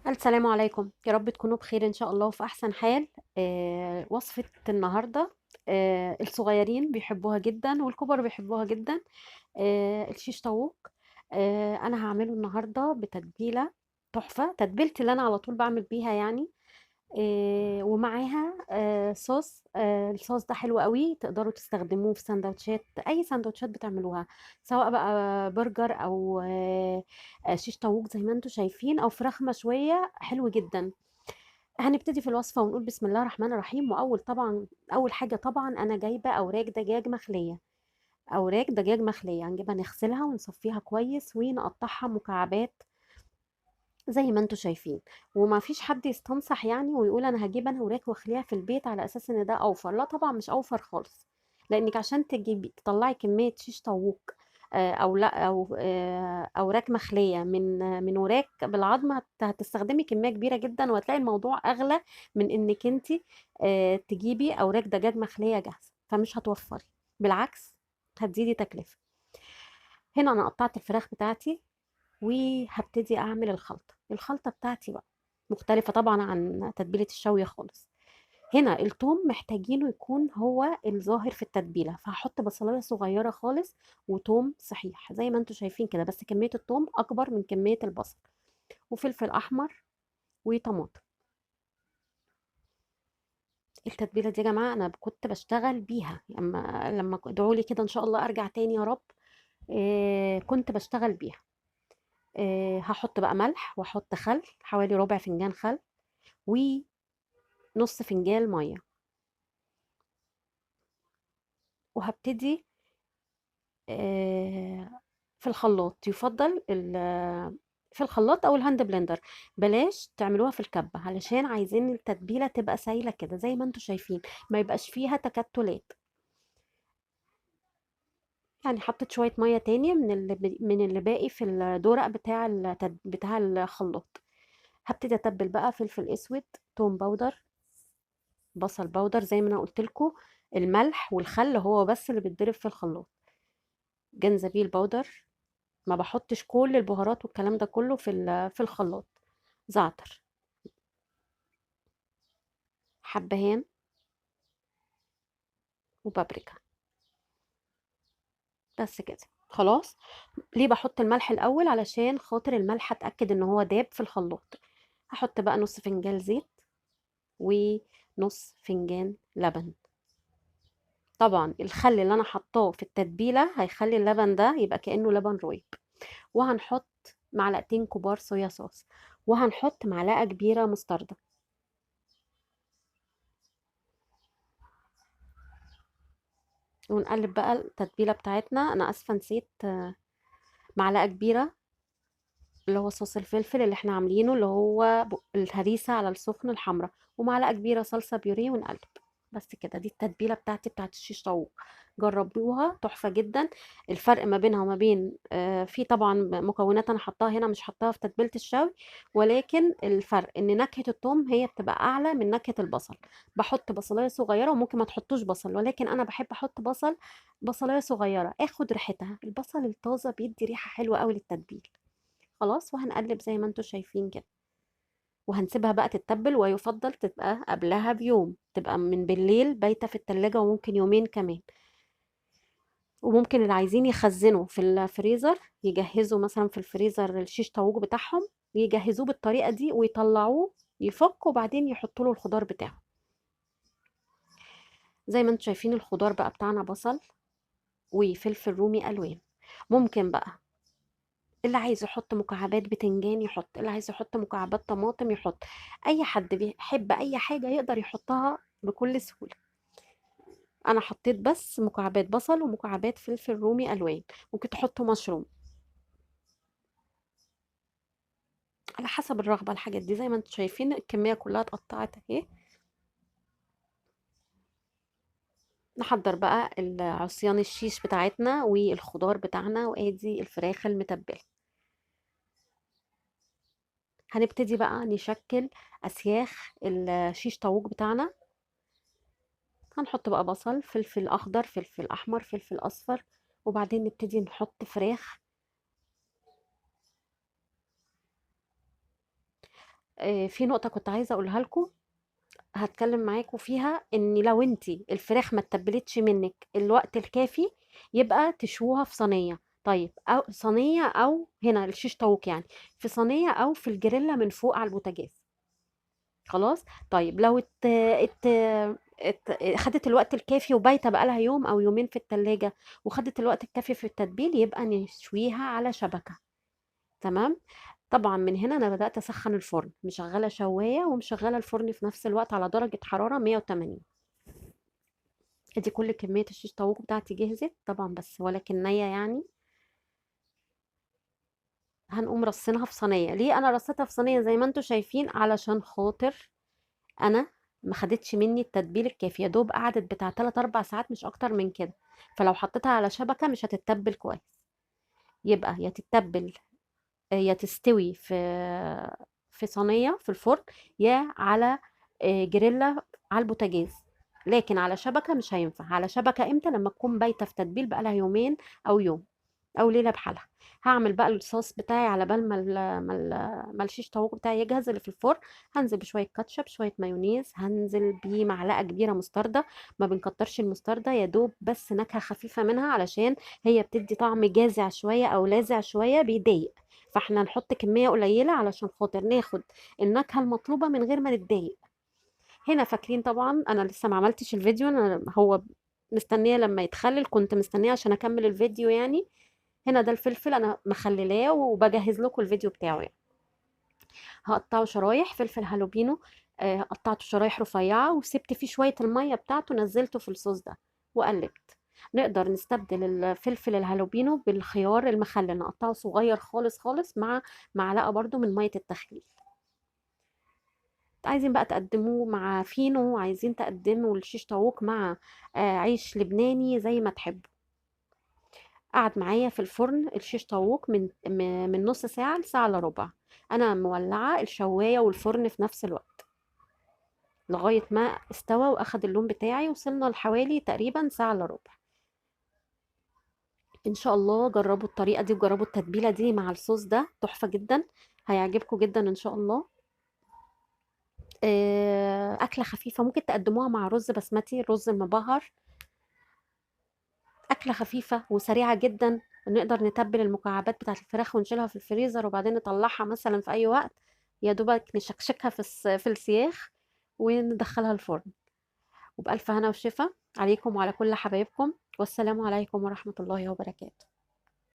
السلام عليكم، يا رب تكونوا بخير إن شاء الله وفي أحسن حال. وصفة النهاردة، الصغيرين بيحبوها جدا والكبار بيحبوها جدا. الشيش طاووق. أنا هعمله النهاردة بتتبيلة تحفة، تتبيلتي اللي أنا على طول بعمل بيها يعني. ومعاها صوص. الصوص ده حلو قوي، تقدروا تستخدموه في سندوتشات، أي سندوتشات بتعملوها، سواء بقى برجر أو شيش طاووق زي ما انتم شايفين، أو فراخ مشوية، حلو جدا. هنبتدي في الوصفة ونقول بسم الله الرحمن الرحيم. أول حاجة طبعا أنا جايبة أوراق دجاج مخلية. أوراق دجاج مخلية هنجيبها نغسلها ونصفيها كويس ونقطعها مكعبات زي ما انتم شايفين. وما فيش حد يستنصح يعني ويقول انا هجيب انا وراك واخليها في البيت على اساس ان ده اوفر. لا طبعا مش اوفر خالص، لانك عشان تجيبي تطلعي كميه شيش طاووق او لا او اوراق مخليه من وراك بالعظم، هتستخدمي كميه كبيره جدا، وهتلاقي الموضوع اغلى من انك انت تجيبي اوراق دجاج مخليه جاهزه، فمش هتوفري، بالعكس هتزيدي تكلفه. هنا انا قطعت الفراخ بتاعتي وهبتدي اعمل الخلطة بتاعتي بقى مختلفة طبعا عن تتبيلة الشوي خالص. هنا الثوم محتاجينه يكون هو الظاهر في التتبيلة، فهحط بصلاية صغيرة خالص وثوم صحيح زي ما انتم شايفين كده، بس كمية الثوم اكبر من كمية البصل، وفلفل احمر وطماطم. التتبيلة دي يا جماعة انا كنت بشتغل بيها لما ادعوا لي كده ان شاء الله ارجع تاني يا رب. كنت بشتغل بيها. هحط بقى ملح واحط خل، حوالي ربع فنجان خل ونص فنجان ميه. وهبتدي في الخلاط، يفضل في الخلاط او الهاند بلندر. بلاش تعملوها في الكبة علشان عايزين التتبيلة تبقى سايلة كده زي ما انتم شايفين، ما يبقاش فيها تكتلات. يعني حطيت شوية مية تاني من اللي باقي في الدورق بتاع الخلاط. هبتدي اتبل بقى فلفل اسود، توم باودر، بصل باودر زي ما انا قلت لكم، الملح والخل هو بس اللي بيتضرب في الخلاط، جنزبيل باودر. ما بحطش كل البهارات والكلام ده كله في الخلاط. زعتر، حبهان، وبابريكا. بس كده خلاص. ليه بحط الملح الاول؟ علشان خاطر الملح اتاكد ان هو داب في الخلاط. هحط بقى نص فنجان زيت ونص فنجان لبن. طبعا الخل اللي انا حطاه في التتبيله هيخلي اللبن ده يبقى كانه لبن رايب. وهنحط معلقتين كبار صويا صوص، وهنحط معلقه كبيره مستردة. ونقلب بقى التتبيله بتاعتنا. انا اسفه نسيت معلقه كبيره اللي هو صوص الفلفل اللي احنا عاملينه، اللي هو الهريسه على السخن الحمراء، ومعلقه كبيره صلصه بيوريه، ونقلب. بس كده، دي التتبيله بتاعتي بتاعت الشيش طاووق. جربوها تحفه جدا. الفرق ما بينها وما بين في طبعا مكونات انا حطاها هنا مش حطاها في تتبيله الشوي، ولكن الفرق ان نكهه الثوم هي بتبقى اعلى من نكهه البصل. بحط بصلايه صغيره، وممكن ما تحطوش بصل، ولكن انا بحب احط بصلايه صغيره اخد ريحتها. البصل الطازه بيدي ريحه حلوه قوي للتتبيل. خلاص، وهنقلب زي ما انتم شايفين كده، وهنسيبها بقى تتبل، ويفضل تبقى قبلها بيوم، تبقى من بالليل بايته في التلاجة، وممكن يومين كمان. وممكن اللي عايزين يخزنوا في الفريزر يجهزوا مثلا في الفريزر الشيش طاووق بتاعهم، يجهزوه بالطريقة دي ويطلعوه يفك، وبعدين يحطوا له الخضار بتاعه. زي ما انتم شايفين الخضار بقى بتاعنا بصل وفلفل رومي الوان. ممكن بقى اللي عايز يحط مكعبات بتنجان يحط، اللي عايز يحط مكعبات طماطم يحط. اي حد بيحب اي حاجة يقدر يحطها بكل سهولة. انا حطيت بس مكعبات بصل ومكعبات فلفل رومي الوان. ممكن تحطوا مشروم على حسب الرغبة. الحاجات دي زي ما انتم شايفين الكمية كلها اتقطعت اهي. نحضر بقى عصيان الشيش بتاعتنا والخضار بتاعنا، وادي الفراخ المتبلة. هنبتدي بقى نشكل اسياخ الشيش طاووق بتاعنا. هنحط بقى بصل، فلفل اخضر، فلفل احمر، فلفل اصفر، وبعدين نبتدي نحط فراخ. في نقطة كنت عايزة اقولها لكم، هتكلم معاكم فيها، ان لو انتي الفراخ ما اتبلتش منك الوقت الكافي يبقى تشوها في صينية. طيب، او صينية، او هنا الشيش طاووق يعني، في صينية او في الجريلا من فوق على البوتاجاز. خلاص. طيب لو خدت الوقت الكافي وبايته بقالها يوم او يومين في التلاجة، وخدت الوقت الكافي في التتبيل، يبقى نشويها على شبكة. تمام. طبعا من هنا انا بدأت اسخن الفرن، مشغلة شواية ومشغلة الفرن في نفس الوقت على درجة حرارة 180. ادي كل كمية الشيش طاووق بتاعتي جهزت طبعا، بس ولكن نية يعني. هنقوم رصينها في صينية. ليه انا رصيتها في صينية زي ما انتم شايفين؟ علشان خاطر انا ما خدتش مني التتبيل الكافي، يا دوب قعدت بتاع 3 4 ساعات مش اكتر من كده. فلو حطيتها على شبكة مش هتتبل كويس. يبقى يا تتبل، يا تستوي في صينية في الفرن، يا على جريلا على البوتاجاز. لكن على شبكة مش هينفع. على شبكة امتى؟ لما تكون بايتة في تتبيل بقالها يومين او يوم او ليلة بحالها. هعمل بقى الصوص بتاعي على بال ما الشيش طاووق بتاعي يجهز اللي في الفرن. هنزل بشويه كاتشب، شويه مايونيز، هنزل بمعلقه كبيره مستردة. ما بنكترش المستردة، يا دوب بس نكهه خفيفه منها، علشان هي بتدي طعم جاذع شويه او لاذع شويه بيضايق. فاحنا نحط كميه قليله علشان خاطر ناخد النكهه المطلوبه من غير ما نتضايق. هنا فاكرين طبعا انا لسه ما عملتش الفيديو، انا هو مستنيه لما يتخلل، كنت مستنيه عشان اكمل الفيديو يعني. هنا ده الفلفل انا مخللاه وبجهز لكم الفيديو بتاعه يعني. هقطعه شرايح فلفل هالوبينو. قطعته شرايح رفيعه وسبت فيه شويه الميه بتاعته، نزلته في الصوص ده وقلبت. نقدر نستبدل الفلفل الهالوبينو بالخيار المخلل، نقطعه صغير خالص خالص مع معلقه برضو من ميه التخليل. عايزين بقى تقدموه مع فينو، عايزين تقدموا الشيش طاووق مع عيش لبناني، زي ما تحبوا. قعد معايا في الفرن الشيش طاووق من نص ساعة لساعة الا ربع. انا مولعة الشواية والفرن في نفس الوقت لغاية ما استوى واخد اللون بتاعي. وصلنا لحوالي تقريبا ساعة الا ربع. ان شاء الله جربوا الطريقة دي وجربوا التتبيلة دي مع الصوص ده، تحفة جدا. هيعجبكم جدا ان شاء الله. أكلة خفيفة، ممكن تقدموها مع رز بسمتي، رز المبهر. أكلة خفيفة وسريعة جدا. نقدر نتبل المكعبات بتاعة الفراخ ونشيلها في الفريزر، وبعدين نطلعها مثلا في أي وقت، يا دوبك نشكشكها في السياخ وندخلها الفرن. وبألف هنا وشفا عليكم وعلى كل حبايبكم، والسلام عليكم ورحمة الله وبركاته.